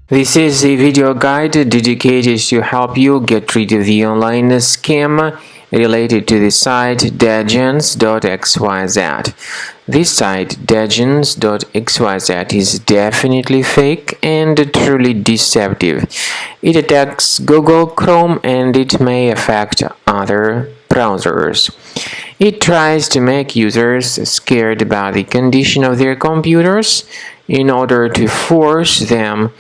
This is a video guide dedicated to help you get rid of the online scam related to the site Dajens.xyz. This site, Dajens.xyz, is definitely fake and truly deceptive. It attacks Google Chrome and it may affect other browsers. It tries to make users scared about the condition of their computers in order to force them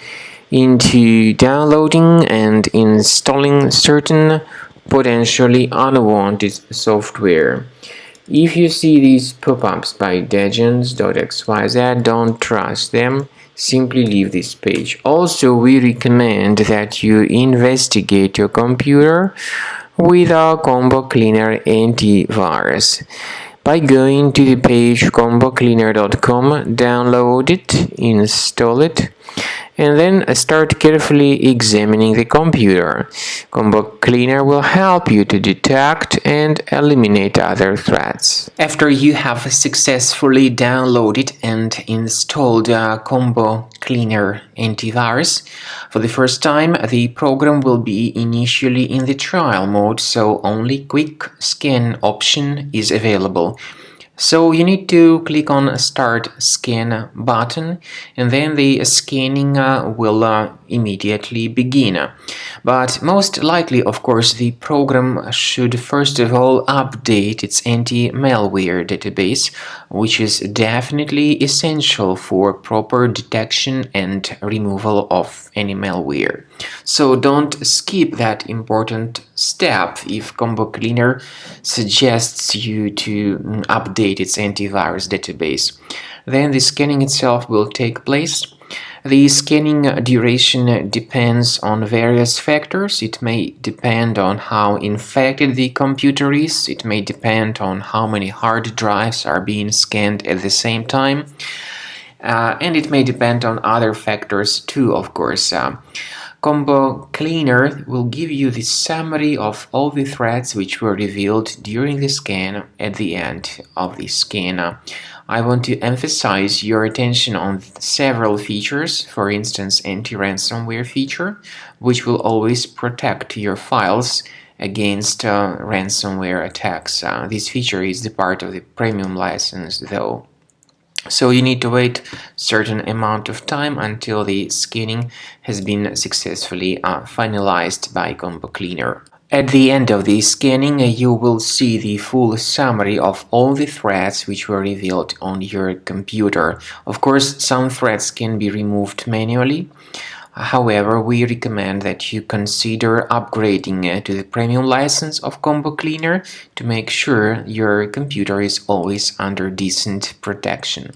into downloading and installing certain potentially unwanted software. If you see these pop-ups by Dajens.xyz, don't trust them. Simply leave this page. Also, we recommend that you investigate your computer with our Combo Cleaner antivirus by going to the page combocleaner.com, download it, install it, and then start carefully examining the computer. Combo Cleaner will help you to detect and eliminate other threats. After you have successfully downloaded and installed Combo Cleaner antivirus, for the first time the program will be initially in the trial mode, so only quick scan option is available. So you need to click on Start Scan button, and then the scanning will immediately begin. But most likely, of course, the program should first of all update its anti-malware database, which is definitely essential for proper detection and removal of any malware. So don't skip that important step if Combo Cleaner suggests you to update its antivirus database. Then the scanning itself will take place. The scanning duration depends on various factors. It may depend on how infected the computer is. It may depend on how many hard drives are being scanned at the same time. And it may depend on other factors too, of course. Combo Cleaner will give you the summary of all the threats which were revealed during the scan at the end of the scan. I want to emphasize your attention on several features, for instance, anti-ransomware feature, which will always protect your files against ransomware attacks. This feature is the part of the premium license, though. So you need to wait a certain amount of time until the scanning has been successfully finalized by Combo Cleaner. At the end of the scanning, you will see the full summary of all the threats which were revealed on your computer. Of course, some threats can be removed manually. However, we recommend that you consider upgrading to the premium license of Combo Cleaner to make sure your computer is always under decent protection.